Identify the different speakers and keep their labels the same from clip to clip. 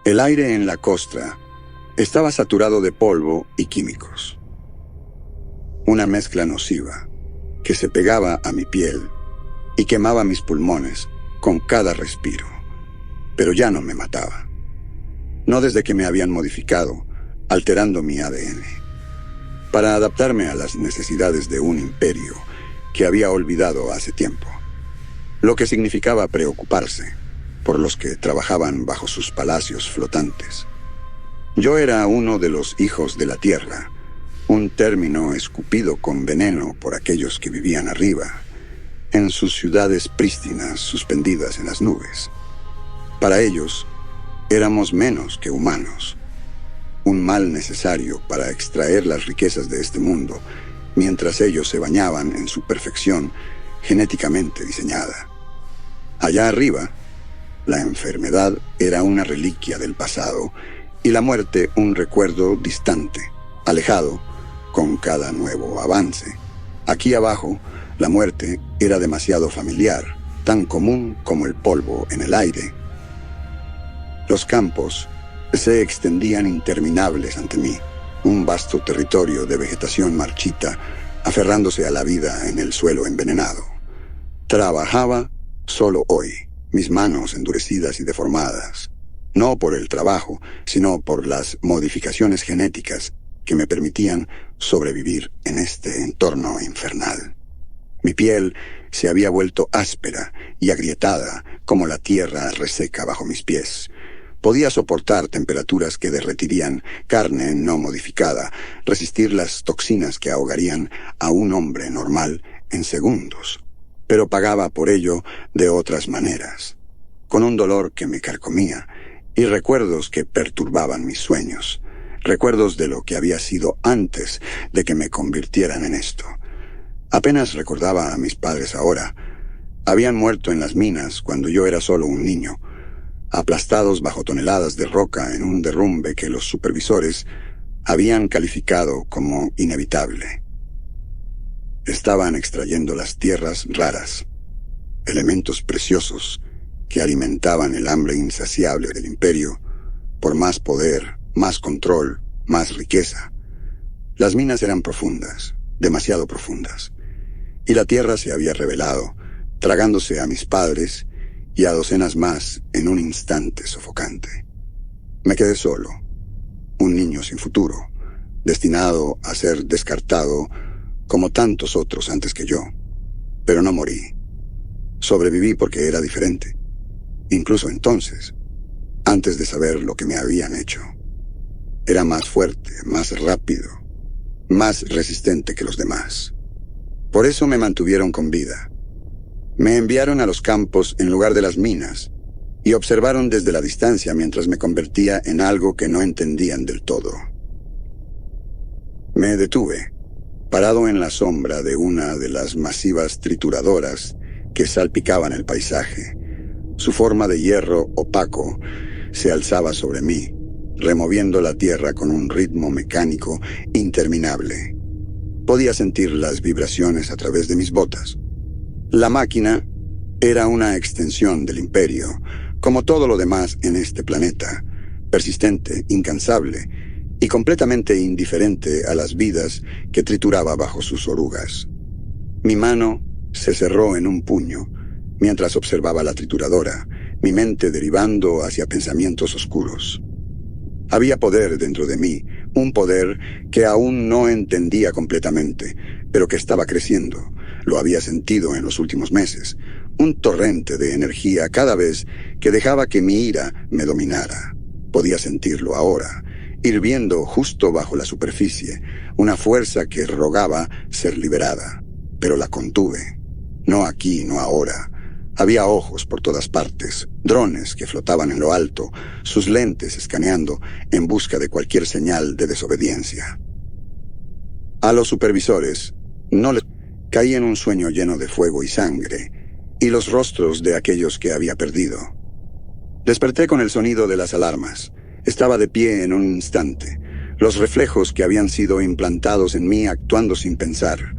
Speaker 1: El aire en la costa estaba saturado de polvo y químicos. Una mezcla nociva que se pegaba a mi piel y quemaba mis pulmones con cada respiro, pero ya no me mataba. No desde que me habían modificado, alterando mi ADN, para adaptarme a las necesidades de un imperio que había olvidado hace tiempo, lo que significaba preocuparse por los que trabajaban bajo sus palacios flotantes. Yo era uno de los hijos de la tierra, un término escupido con veneno por aquellos que vivían arriba, en sus ciudades prístinas suspendidas en las nubes. Para ellos, éramos menos que humanos, un mal necesario para extraer las riquezas de este mundo, mientras ellos se bañaban en su perfección genéticamente diseñada. Allá arriba, la enfermedad era una reliquia del pasado y la muerte un recuerdo distante, alejado con cada nuevo avance. Aquí abajo, la muerte era demasiado familiar, tan común como el polvo en el aire. Los campos se extendían interminables ante mí, un vasto territorio de vegetación marchita, aferrándose a la vida en el suelo envenenado. Trabajaba solo hoy, mis manos endurecidas y deformadas, no por el trabajo, sino por las modificaciones genéticas que me permitían sobrevivir en este entorno infernal. Mi piel se había vuelto áspera y agrietada como la tierra reseca bajo mis pies. Podía soportar temperaturas que derretirían carne no modificada, resistir las toxinas que ahogarían a un hombre normal en segundos, pero pagaba por ello de otras maneras, con un dolor que me carcomía y recuerdos que perturbaban mis sueños, recuerdos de lo que había sido antes de que me convirtieran en esto. Apenas recordaba a mis padres ahora. Habían muerto en las minas cuando yo era solo un niño, aplastados bajo toneladas de roca en un derrumbe que los supervisores habían calificado como inevitable. Estaban extrayendo las tierras raras, elementos preciosos que alimentaban el hambre insaciable del imperio por más poder, más control, más riqueza. Las minas eran profundas, demasiado profundas, y la tierra se había revelado, tragándose a mis padres y a docenas más en un instante sofocante. Me quedé solo, un niño sin futuro, destinado a ser descartado como tantos otros antes que yo. Pero no morí. Sobreviví porque era diferente. Incluso entonces, antes de saber lo que me habían hecho. Era más fuerte, más rápido, más resistente que los demás. Por eso me mantuvieron con vida. Me enviaron a los campos en lugar de las minas y observaron desde la distancia mientras me convertía en algo que no entendían del todo. Me detuve, parado en la sombra de una de las masivas trituradoras que salpicaban el paisaje. Su forma de hierro opaco se alzaba sobre mí, removiendo la tierra con un ritmo mecánico interminable. Podía sentir las vibraciones a través de mis botas. La máquina era una extensión del imperio, como todo lo demás en este planeta, persistente, incansable y completamente indiferente a las vidas que trituraba bajo sus orugas. Mi mano se cerró en un puño mientras observaba la trituradora, mi mente derivando hacia pensamientos oscuros. Había poder dentro de mí, un poder que aún no entendía completamente, pero que estaba creciendo. Lo había sentido en los últimos meses, un torrente de energía cada vez que dejaba que mi ira me dominara. Podía sentirlo ahora, hirviendo justo bajo la superficie, una fuerza que rogaba ser liberada, pero la contuve. No aquí, no ahora. Había ojos por todas partes, drones que flotaban en lo alto, sus lentes escaneando en busca de cualquier señal de desobediencia. A los supervisores no les caí en un sueño lleno de fuego y sangre, y los rostros de aquellos que había perdido. Desperté con el sonido de las alarmas. Estaba de pie en un instante, los reflejos que habían sido implantados en mí actuando sin pensar.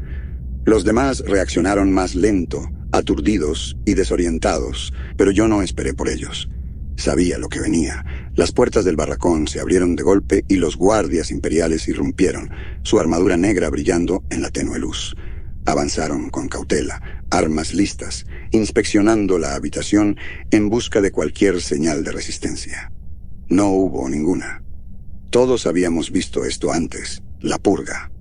Speaker 1: Los demás reaccionaron más lento, aturdidos y desorientados, pero yo no esperé por ellos. Sabía lo que venía. Las puertas del barracón se abrieron de golpe y los guardias imperiales irrumpieron, su armadura negra brillando en la tenue luz. Avanzaron con cautela, armas listas, inspeccionando la habitación en busca de cualquier señal de resistencia. No hubo ninguna. Todos habíamos visto esto antes, la purga.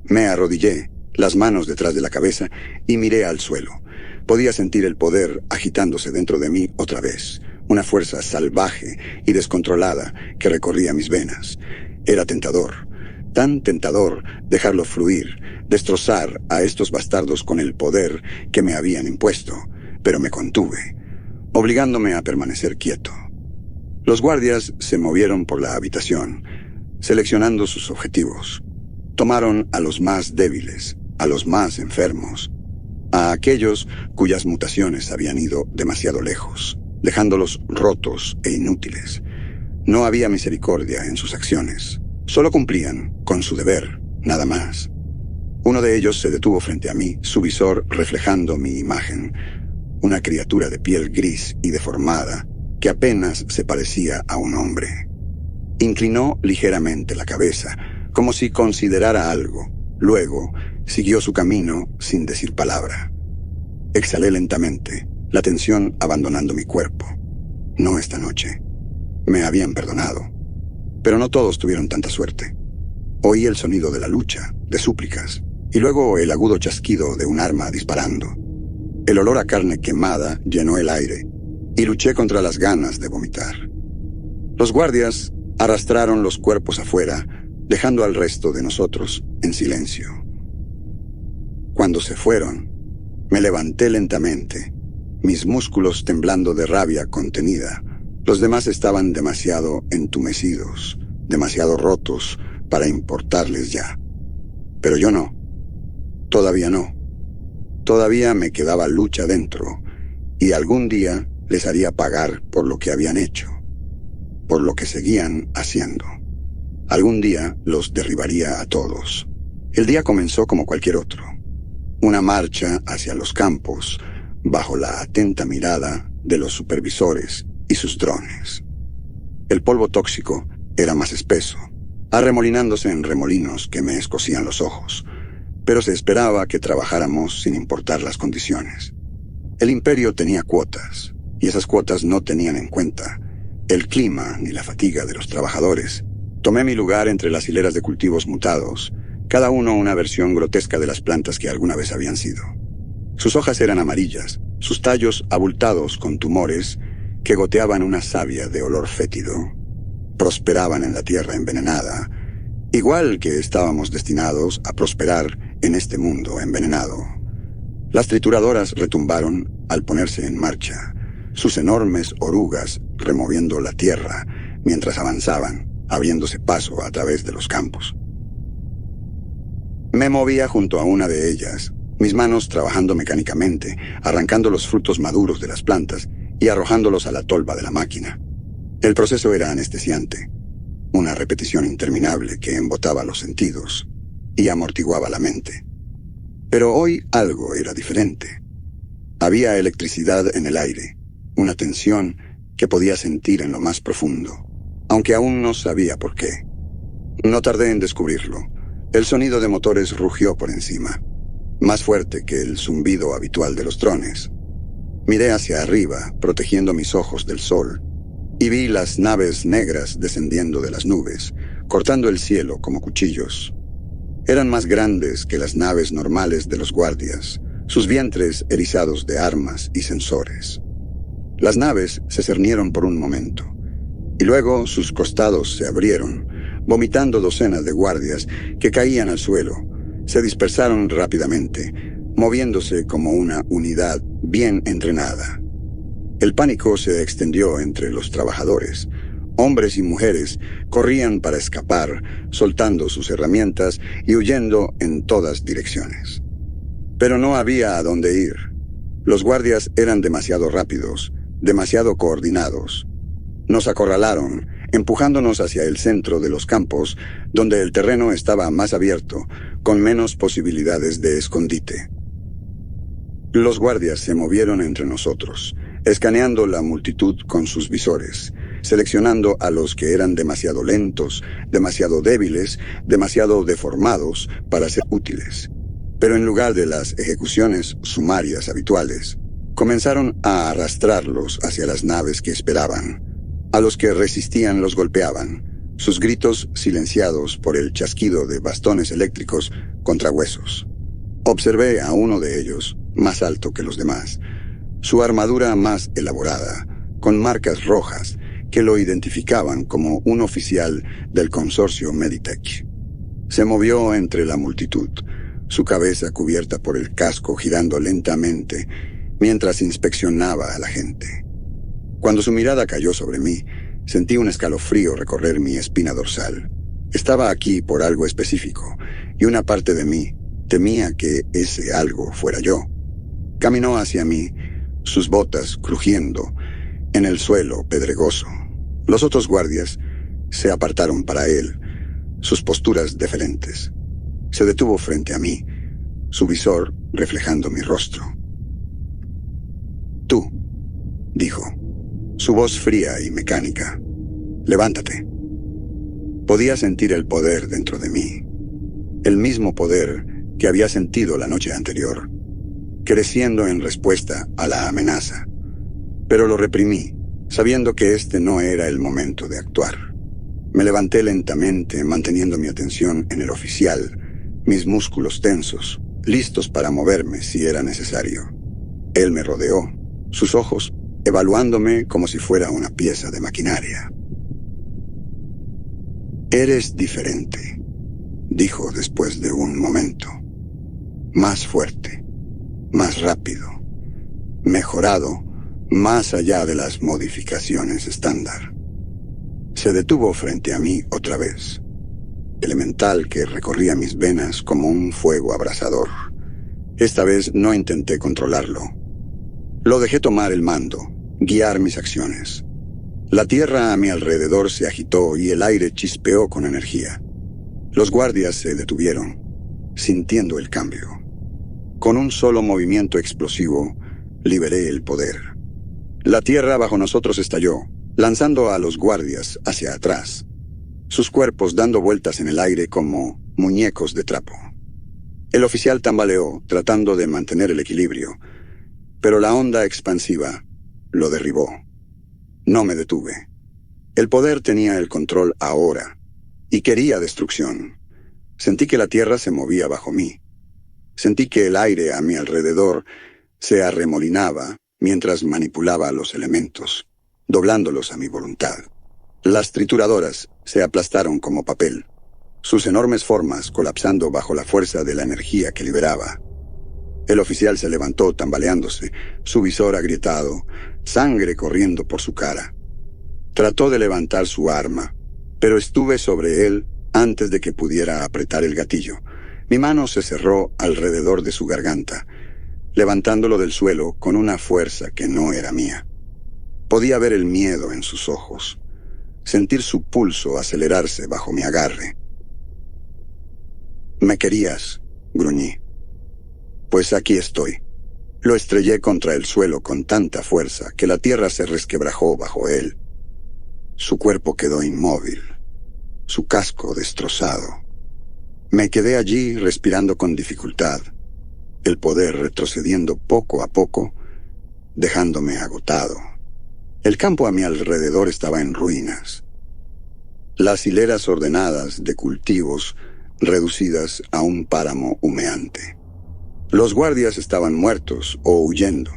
Speaker 1: Me arrodillé, las manos detrás de la cabeza, y miré al suelo. Podía sentir el poder agitándose dentro de mí otra vez, una fuerza salvaje y descontrolada que recorría mis venas. Era tentador, tan tentador dejarlo fluir, destrozar a estos bastardos con el poder que me habían impuesto, pero me contuve, obligándome a permanecer quieto. Los guardias se movieron por la habitación, seleccionando sus objetivos. Tomaron a los más débiles, a los más enfermos, a aquellos cuyas mutaciones habían ido demasiado lejos, dejándolos rotos e inútiles. No había misericordia en sus acciones. Solo cumplían con su deber, nada más. Uno de ellos se detuvo frente a mí, su visor reflejando mi imagen. Una criatura de piel gris y deformada, que apenas se parecía a un hombre. Inclinó ligeramente la cabeza, como si considerara algo. Luego, siguió su camino sin decir palabra. Exhalé lentamente, la tensión abandonando mi cuerpo. No esta noche. Me habían perdonado. Pero no todos tuvieron tanta suerte. Oí el sonido de la lucha, de súplicas, y luego el agudo chasquido de un arma disparando. El olor a carne quemada llenó el aire, y luché contra las ganas de vomitar. Los guardias arrastraron los cuerpos afuera, dejando al resto de nosotros en silencio. Cuando se fueron, me levanté lentamente, mis músculos temblando de rabia contenida. Los demás estaban demasiado entumecidos, demasiado rotos para importarles ya. Pero yo no. Todavía no. Todavía me quedaba lucha dentro, y algún día les haría pagar por lo que habían hecho, por lo que seguían haciendo. Algún día los derribaría a todos. El día comenzó como cualquier otro. Una marcha hacia los campos, bajo la atenta mirada de los supervisores y sus drones. El polvo tóxico era más espeso, arremolinándose en remolinos que me escocían los ojos, pero se esperaba que trabajáramos sin importar las condiciones. El imperio tenía cuotas, y esas cuotas no tenían en cuenta el clima ni la fatiga de los trabajadores. Tomé mi lugar entre las hileras de cultivos mutados, cada uno una versión grotesca de las plantas que alguna vez habían sido. Sus hojas eran amarillas, sus tallos abultados con tumores que goteaban una savia de olor fétido. Prosperaban en la tierra envenenada, igual que estábamos destinados a prosperar en este mundo envenenado. Las trituradoras retumbaron al ponerse en marcha, sus enormes orugas removiendo la tierra mientras avanzaban, abriéndose paso a través de los campos. Me movía junto a una de ellas, mis manos trabajando mecánicamente, arrancando los frutos maduros de las plantas y arrojándolos a la tolva de la máquina. El proceso era anestesiante, una repetición interminable que embotaba los sentidos y amortiguaba la mente. Pero hoy algo era diferente. Había electricidad en el aire, una tensión que podía sentir en lo más profundo, aunque aún no sabía por qué. No tardé en descubrirlo. El sonido de motores rugió por encima, más fuerte que el zumbido habitual de los drones. Miré hacia arriba, protegiendo mis ojos del sol, y vi las naves negras descendiendo de las nubes, cortando el cielo como cuchillos. Eran más grandes que las naves normales de los guardias, sus vientres erizados de armas y sensores. Las naves se cernieron por un momento, y luego sus costados se abrieron, vomitando docenas de guardias que caían al suelo. Se dispersaron rápidamente, moviéndose como una unidad bien entrenada. El pánico se extendió entre los trabajadores. Hombres y mujeres corrían para escapar, soltando sus herramientas y huyendo en todas direcciones. Pero no había a dónde ir. Los guardias eran demasiado rápidos, demasiado coordinados. Nos acorralaron, empujándonos hacia el centro de los campos, donde el terreno estaba más abierto, con menos posibilidades de escondite. Los guardias se movieron entre nosotros, escaneando la multitud con sus visores, seleccionando a los que eran demasiado lentos, demasiado débiles, demasiado deformados para ser útiles. Pero en lugar de las ejecuciones sumarias habituales, comenzaron a arrastrarlos hacia las naves que esperaban. A los que resistían los golpeaban, sus gritos silenciados por el chasquido de bastones eléctricos contra huesos. Observé a uno de ellos, más alto que los demás, su armadura más elaborada, con marcas rojas que lo identificaban como un oficial del consorcio Meditech. Se movió entre la multitud, su cabeza cubierta por el casco girando lentamente mientras inspeccionaba a la gente. Cuando su mirada cayó sobre mí, sentí un escalofrío recorrer mi espina dorsal. Estaba aquí por algo específico, y una parte de mí temía que ese algo fuera yo. Caminó hacia mí, sus botas crujiendo, en el suelo pedregoso. Los otros guardias se apartaron para él, sus posturas deferentes. Se detuvo frente a mí, su visor reflejando mi rostro. «Tú», dijo, su voz fría y mecánica. «Levántate». Podía sentir el poder dentro de mí, el mismo poder que había sentido la noche anterior, creciendo en respuesta a la amenaza. Pero lo reprimí, sabiendo que este no era el momento de actuar. Me levanté lentamente, manteniendo mi atención en el oficial, mis músculos tensos, listos para moverme si era necesario. Él me rodeó, sus ojos evaluándome como si fuera una pieza de maquinaria. «Eres diferente», dijo después de un momento. «Más fuerte, más rápido, mejorado, más allá de las modificaciones estándar». Se detuvo frente a mí otra vez, elemental que recorría mis venas como un fuego abrasador. Esta vez no intenté controlarlo. Lo dejé tomar el mando, guiar mis acciones. La tierra a mi alrededor se agitó y el aire chispeó con energía. Los guardias se detuvieron, sintiendo el cambio. Con un solo movimiento explosivo, liberé el poder. La tierra bajo nosotros estalló, lanzando a los guardias hacia atrás, sus cuerpos dando vueltas en el aire como muñecos de trapo. El oficial tambaleó, tratando de mantener el equilibrio, pero la onda expansiva lo derribó. No me detuve. El poder tenía el control ahora, y quería destrucción. Sentí que la tierra se movía bajo mí. Sentí que el aire a mi alrededor se arremolinaba mientras manipulaba los elementos, doblándolos a mi voluntad. Las trituradoras se aplastaron como papel, sus enormes formas colapsando bajo la fuerza de la energía que liberaba. El oficial se levantó tambaleándose, su visor agrietado, sangre corriendo por su cara. Trató de levantar su arma, pero estuve sobre él antes de que pudiera apretar el gatillo. Mi mano se cerró alrededor de su garganta, levantándolo del suelo con una fuerza que no era mía. Podía ver el miedo en sus ojos, sentir su pulso acelerarse bajo mi agarre. «Me querías», gruñí. «Pues aquí estoy». Lo estrellé contra el suelo con tanta fuerza que la tierra se resquebrajó bajo él. Su cuerpo quedó inmóvil, su casco destrozado. Me quedé allí respirando con dificultad, el poder retrocediendo poco a poco, dejándome agotado. El campo a mi alrededor estaba en ruinas. Las hileras ordenadas de cultivos reducidas a un páramo humeante. Los guardias estaban muertos o huyendo,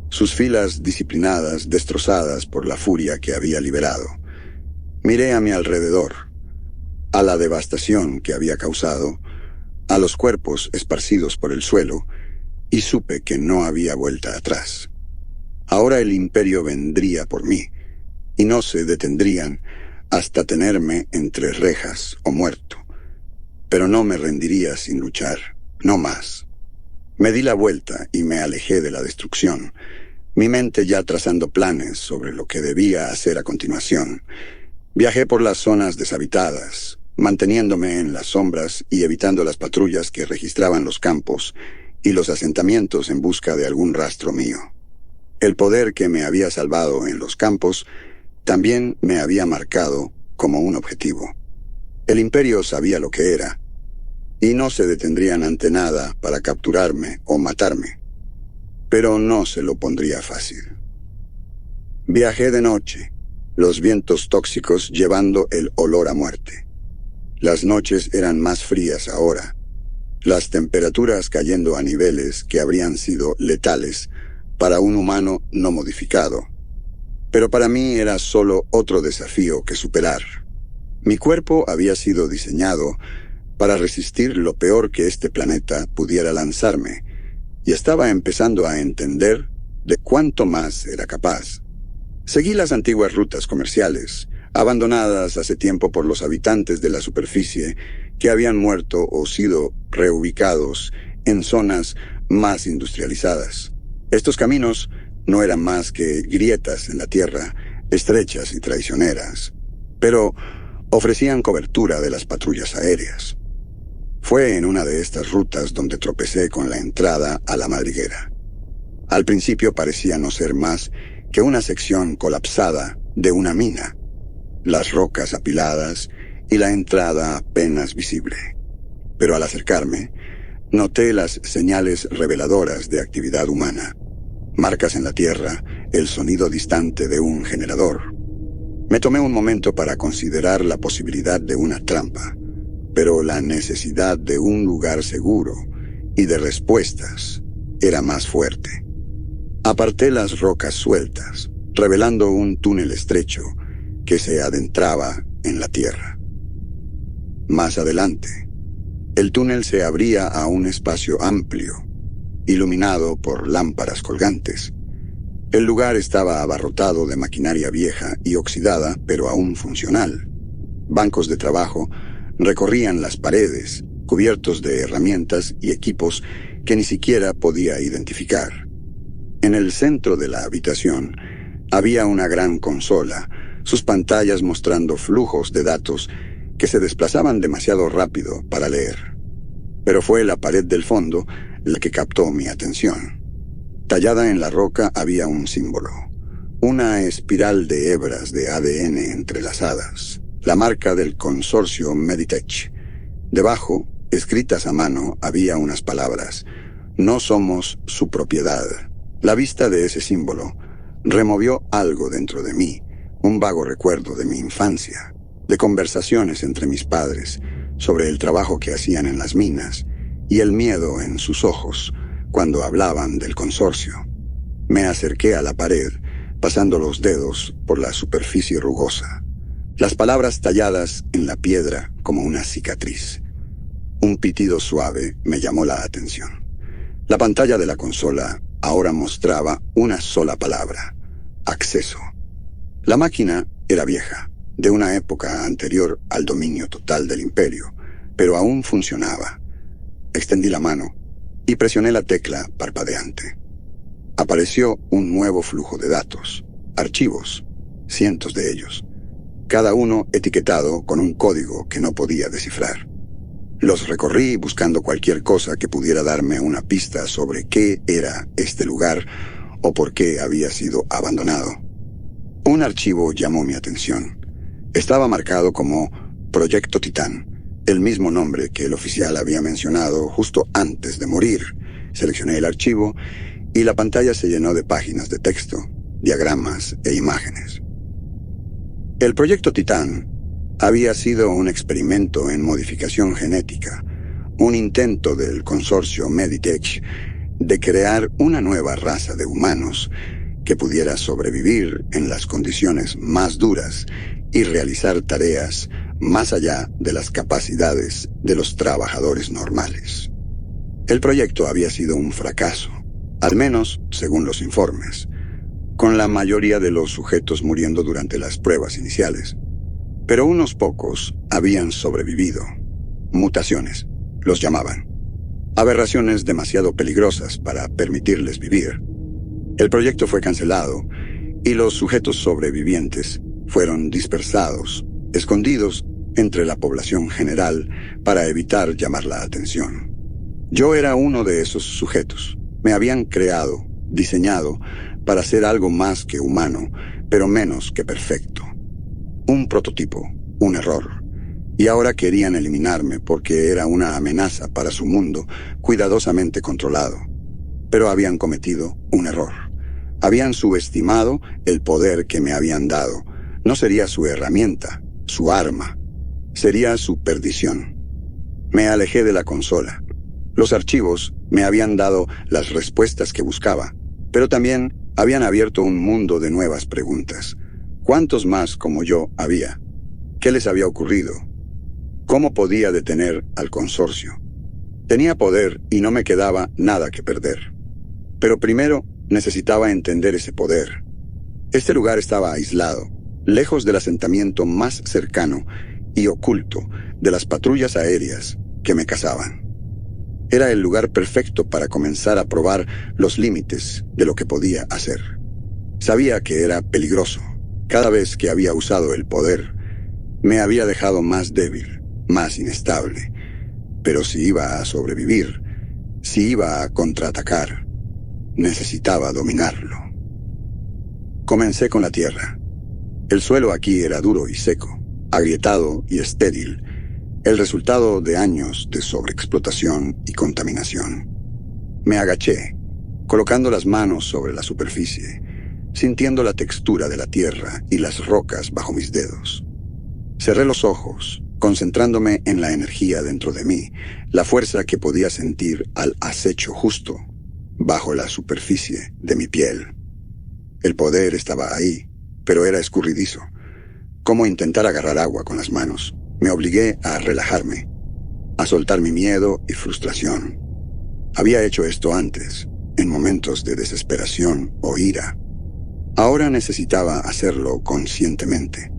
Speaker 1: sus filas disciplinadas destrozadas por la furia que había liberado. Miré a mi alrededor, a la devastación que había causado, a los cuerpos esparcidos por el suelo, y supe que no había vuelta atrás. Ahora el imperio vendría por mí, y no se detendrían hasta tenerme entre rejas o muerto. Pero no me rendiría sin luchar, no más. Me di la vuelta y me alejé de la destrucción, mi mente ya trazando planes sobre lo que debía hacer a continuación. Viajé por las zonas deshabitadas, manteniéndome en las sombras y evitando las patrullas que registraban los campos y los asentamientos en busca de algún rastro mío. El poder que me había salvado en los campos también me había marcado como un objetivo. El imperio sabía lo que era, y no se detendrían ante nada para capturarme o matarme. Pero no se lo pondría fácil. Viajé de noche, los vientos tóxicos llevando el olor a muerte. Las noches eran más frías ahora, las temperaturas cayendo a niveles que habrían sido letales para un humano no modificado. Pero para mí era solo otro desafío que superar. Mi cuerpo había sido diseñado para resistir lo peor que este planeta pudiera lanzarme, y estaba empezando a entender de cuánto más era capaz. Seguí las antiguas rutas comerciales, abandonadas hace tiempo por los habitantes de la superficie que habían muerto o sido reubicados en zonas más industrializadas. Estos caminos no eran más que grietas en la tierra, estrechas y traicioneras, pero ofrecían cobertura de las patrullas aéreas. Fue en una de estas rutas donde tropecé con la entrada a la madriguera. Al principio parecía no ser más que una sección colapsada de una mina, las rocas apiladas y la entrada apenas visible. Pero al acercarme, noté las señales reveladoras de actividad humana. Marcas en la tierra, el sonido distante de un generador. Me tomé un momento para considerar la posibilidad de una trampa, pero la necesidad de un lugar seguro y de respuestas era más fuerte. Aparté las rocas sueltas, revelando un túnel estrecho que se adentraba en la tierra. Más adelante, el túnel se abría a un espacio amplio, iluminado por lámparas colgantes. El lugar estaba abarrotado de maquinaria vieja y oxidada, pero aún funcional. Bancos de trabajo recorrían las paredes, cubiertos de herramientas y equipos que ni siquiera podía identificar. En el centro de la habitación había una gran consola, sus pantallas mostrando flujos de datos que se desplazaban demasiado rápido para leer. Pero fue la pared del fondo la que captó mi atención. Tallada en la roca había un símbolo, una espiral de hebras de ADN entrelazadas, la marca del consorcio Meditech. Debajo, escritas a mano, había unas palabras: no somos su propiedad. La vista de ese símbolo removió algo dentro de mí, un vago recuerdo de mi infancia, de conversaciones entre mis padres sobre el trabajo que hacían en las minas y el miedo en sus ojos cuando hablaban del consorcio. Me acerqué a la pared, pasando los dedos por la superficie rugosa. Las palabras talladas en la piedra como una cicatriz. Un pitido suave me llamó la atención. La pantalla de la consola ahora mostraba una sola palabra: acceso. La máquina era vieja, de una época anterior al dominio total del imperio, pero aún funcionaba. Extendí la mano y presioné la tecla parpadeante. Apareció un nuevo flujo de datos, archivos, cientos de ellos, cada uno etiquetado con un código que no podía descifrar. Los recorrí buscando cualquier cosa que pudiera darme una pista sobre qué era este lugar o por qué había sido abandonado. Un archivo llamó mi atención. Estaba marcado como Proyecto Titán, el mismo nombre que el oficial había mencionado justo antes de morir. Seleccioné el archivo y la pantalla se llenó de páginas de texto, diagramas e imágenes. El Proyecto Titán había sido un experimento en modificación genética, un intento del consorcio Meditech de crear una nueva raza de humanos que pudiera sobrevivir en las condiciones más duras y realizar tareas más allá de las capacidades de los trabajadores normales. El proyecto había sido un fracaso, al menos según los informes, con la mayoría de los sujetos muriendo durante las pruebas iniciales. Pero unos pocos habían sobrevivido. Mutaciones, los llamaban. aberraciones demasiado peligrosas para permitirles vivir. El proyecto fue cancelado y los sujetos sobrevivientes fueron dispersados, escondidos entre la población general para evitar llamar la atención. Yo era uno de esos sujetos. Me habían creado, diseñado, para ser algo más que humano, pero menos que perfecto. Un prototipo, un error. Y ahora querían eliminarme porque era una amenaza para su mundo cuidadosamente controlado. Pero habían cometido un error. Habían subestimado el poder que me habían dado. No sería su herramienta, su arma. Sería su perdición. Me alejé de la consola. Los archivos me habían dado las respuestas que buscaba, pero también habían abierto un mundo de nuevas preguntas. ¿Cuántos más como yo había? ¿Qué les había ocurrido? ¿Cómo podía detener al consorcio? Tenía poder y no me quedaba nada que perder. Pero primero necesitaba entender ese poder. Este lugar estaba aislado, lejos del asentamiento más cercano y oculto de las patrullas aéreas que me cazaban. Era el lugar perfecto para comenzar a probar los límites de lo que podía hacer. Sabía que era peligroso. Cada vez que había usado el poder, me había dejado más débil, más inestable. Pero si iba a sobrevivir, si iba a contraatacar, necesitaba dominarlo. Comencé con la tierra. El suelo aquí era duro y seco, agrietado y estéril, el resultado de años de sobreexplotación y contaminación. Me agaché, colocando las manos sobre la superficie, sintiendo la textura de la tierra y las rocas bajo mis dedos. Cerré los ojos, concentrándome en la energía dentro de mí, la fuerza que podía sentir al acecho justo bajo la superficie de mi piel. El poder estaba ahí, pero era escurridizo. Como intentar agarrar agua con las manos. Me obligué a relajarme, a soltar mi miedo y frustración. Había hecho esto antes, en momentos de desesperación o ira. Ahora necesitaba hacerlo conscientemente.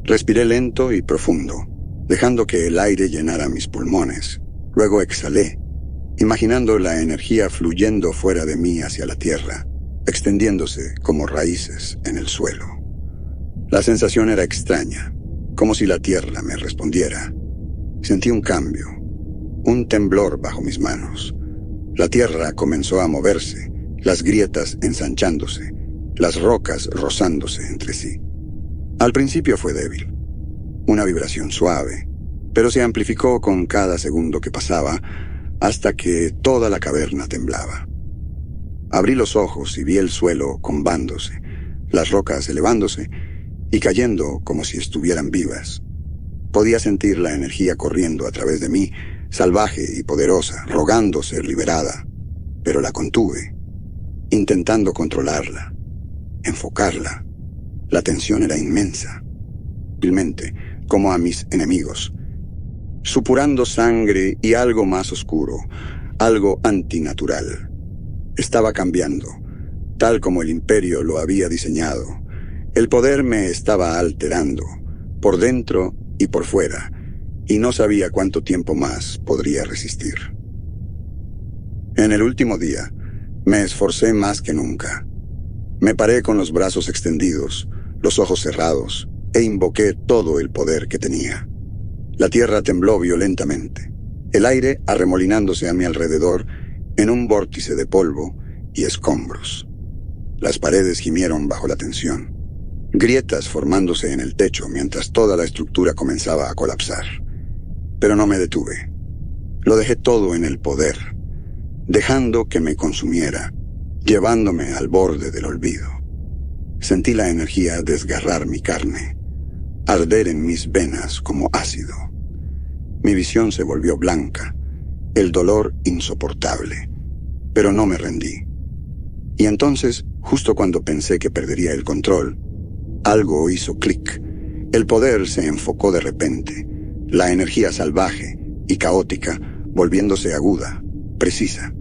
Speaker 1: Respiré lento y profundo, dejando que el aire llenara mis pulmones. Luego exhalé, imaginando la energía fluyendo fuera de mí hacia la tierra, extendiéndose como raíces en el suelo. La sensación era extraña, como si la tierra me respondiera. Sentí un cambio, un temblor bajo mis manos. La tierra comenzó a moverse, las grietas ensanchándose, las rocas rozándose entre sí. Al principio fue débil, una vibración suave, pero se amplificó con cada segundo que pasaba, hasta que toda la caverna temblaba. Abrí los ojos y vi el suelo combándose, las rocas elevándose y cayendo como si estuvieran vivas. Podía sentir la energía corriendo a través de mí, salvaje y poderosa, rogando ser liberada, pero la contuve, intentando controlarla, enfocarla. La tensión era inmensa, vilmente, como a mis enemigos, supurando sangre y algo más oscuro, algo antinatural. Estaba cambiando, tal como el imperio lo había diseñado. El poder me estaba alterando, por dentro y por fuera, y no sabía cuánto tiempo más podría resistir. En el último día, me esforcé más que nunca. Me paré con los brazos extendidos, los ojos cerrados, e invoqué todo el poder que tenía. La tierra tembló violentamente, el aire arremolinándose a mi alrededor en un vórtice de polvo y escombros. Las paredes gimieron bajo la tensión, grietas formándose en el techo mientras toda la estructura comenzaba a colapsar. Pero no me detuve. Lo dejé todo en el poder, dejando que me consumiera, llevándome al borde del olvido. Sentí la energía desgarrar mi carne, arder en mis venas como ácido. Mi visión se volvió blanca, el dolor insoportable, pero no me rendí. Y entonces, justo cuando pensé que perdería el control, algo hizo clic. El poder se enfocó de repente, la energía salvaje y caótica volviéndose aguda, precisa.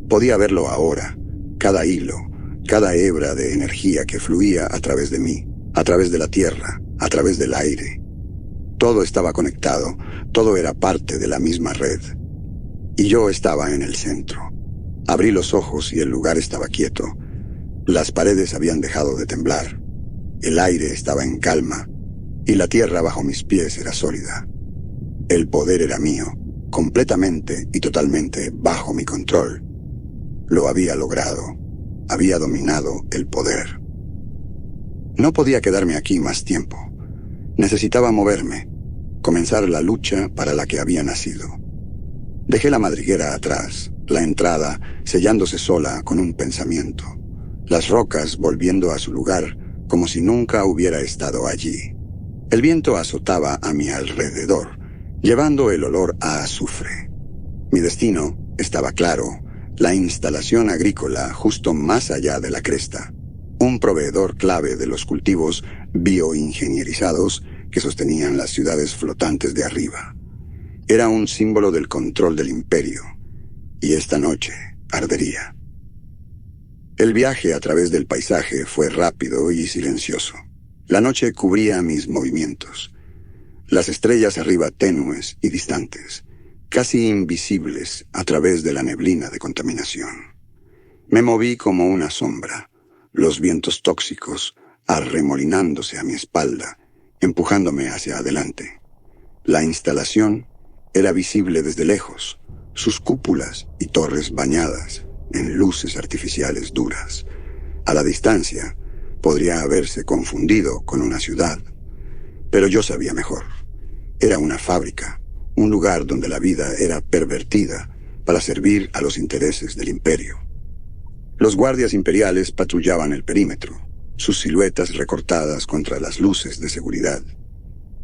Speaker 1: Podía verlo ahora, cada hilo, cada hebra de energía que fluía a través de mí, a través de la tierra, a través del aire. Todo estaba conectado, todo era parte de la misma red. y yo estaba en el centro. Abrí los ojos y el lugar estaba quieto. Las paredes habían dejado de temblar. El aire estaba en calma y la tierra bajo mis pies era sólida. El poder era mío, completamente y totalmente bajo mi control. Lo había logrado. Había dominado el poder. No podía quedarme aquí más tiempo. Necesitaba moverme, comenzar la lucha para la que había nacido. Dejé la madriguera atrás, la entrada sellándose sola con un pensamiento, las rocas volviendo a su lugar como si nunca hubiera estado allí. El viento azotaba a mi alrededor, llevando el olor a azufre. Mi destino estaba claro, la instalación agrícola justo más allá de la cresta, un proveedor clave de los cultivos bioingenierizados que sostenían las ciudades flotantes de arriba. Era un símbolo del control del imperio, y esta noche ardería. El viaje a través del paisaje fue rápido y silencioso. La noche cubría mis movimientos. Las estrellas arriba tenues y distantes, casi invisibles a través de la neblina de contaminación. Me moví como una sombra, los vientos tóxicos arremolinándose a mi espalda, empujándome hacia adelante. La instalación era visible desde lejos, sus cúpulas y torres bañadas en luces artificiales duras. A la distancia, podría haberse confundido con una ciudad. Pero yo sabía mejor. Era una fábrica, un lugar donde la vida era pervertida para servir a los intereses del imperio. Los guardias imperiales patrullaban el perímetro, sus siluetas recortadas contra las luces de seguridad.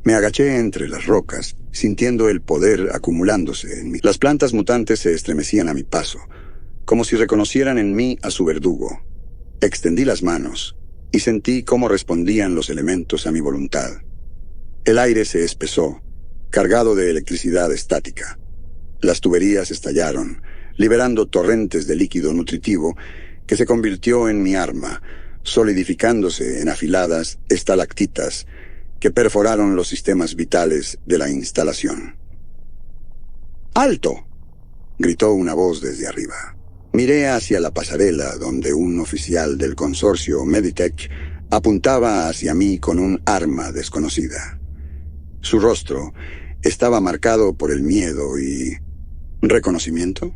Speaker 1: Me agaché entre las rocas, sintiendo el poder acumulándose en mí. Las plantas mutantes se estremecían a mi paso, como si reconocieran en mí a su verdugo. Extendí las manos y sentí cómo respondían los elementos a mi voluntad. El aire se espesó, cargado de electricidad estática. Las tuberías estallaron, liberando torrentes de líquido nutritivo que se convirtió en mi arma, solidificándose en afiladas estalactitas que perforaron los sistemas vitales de la instalación. ¡Alto!, gritó una voz desde arriba. Miré hacia la pasarela donde un oficial del consorcio Meditech apuntaba hacia mí con un arma desconocida. Su rostro estaba marcado por el miedo y... ¿Reconocimiento?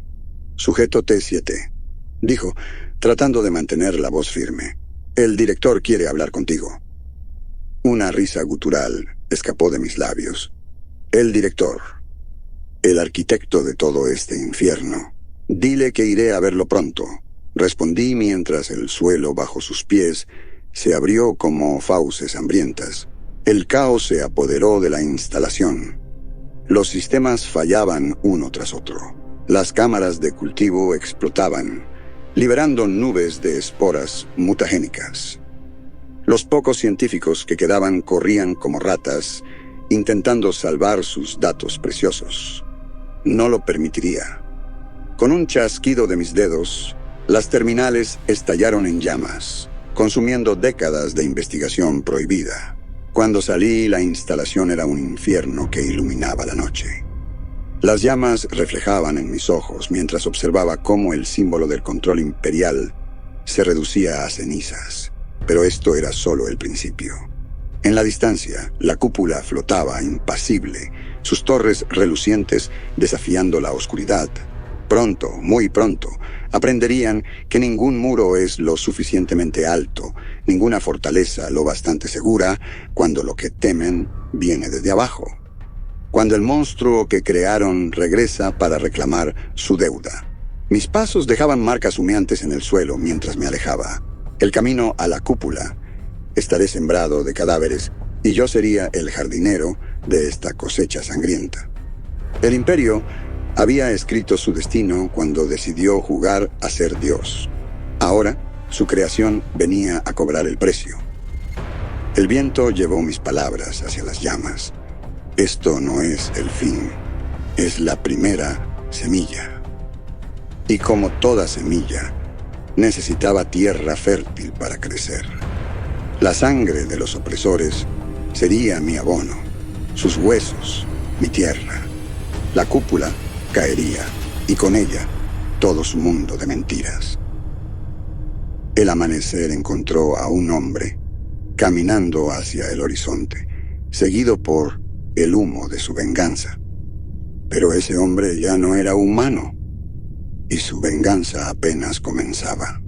Speaker 1: Sujeto T7, dijo, tratando de mantener la voz firme. El director quiere hablar contigo. Una risa gutural escapó de mis labios. El director, el arquitecto de todo este infierno. Dile que iré a verlo pronto, respondí mientras el suelo bajo sus pies se abrió como fauces hambrientas. El caos se apoderó de la instalación. Los sistemas fallaban uno tras otro. Las cámaras de cultivo explotaban, liberando nubes de esporas mutagénicas. Los pocos científicos que quedaban corrían como ratas, intentando salvar sus datos preciosos. No lo permitiría. Con un chasquido de mis dedos, las terminales estallaron en llamas, consumiendo décadas de investigación prohibida. Cuando salí, la instalación era un infierno que iluminaba la noche. Las llamas reflejaban en mis ojos mientras observaba cómo el símbolo del control imperial se reducía a cenizas. Pero esto era solo el principio. En la distancia, la cúpula flotaba impasible, sus torres relucientes desafiando la oscuridad. Pronto, muy pronto, aprenderían que ningún muro es lo suficientemente alto, ninguna fortaleza lo bastante segura, cuando lo que temen viene desde abajo. Cuando el monstruo que crearon regresa para reclamar su deuda. Mis pasos dejaban marcas humeantes en el suelo mientras me alejaba. El camino a la cúpula estaré sembrado de cadáveres y yo sería el jardinero de esta cosecha sangrienta. El imperio había escrito su destino cuando decidió jugar a ser Dios. Ahora, su creación venía a cobrar el precio. El viento llevó mis palabras hacia las llamas. Esto no es el fin, es la primera semilla. Y como toda semilla, necesitaba tierra fértil para crecer. La sangre de los opresores sería mi abono, sus huesos, mi tierra. La cúpula caería y con ella todo su mundo de mentiras. El amanecer encontró a un hombre caminando hacia el horizonte, seguido por el humo de su venganza. Pero ese hombre ya no era humano, y su venganza apenas comenzaba.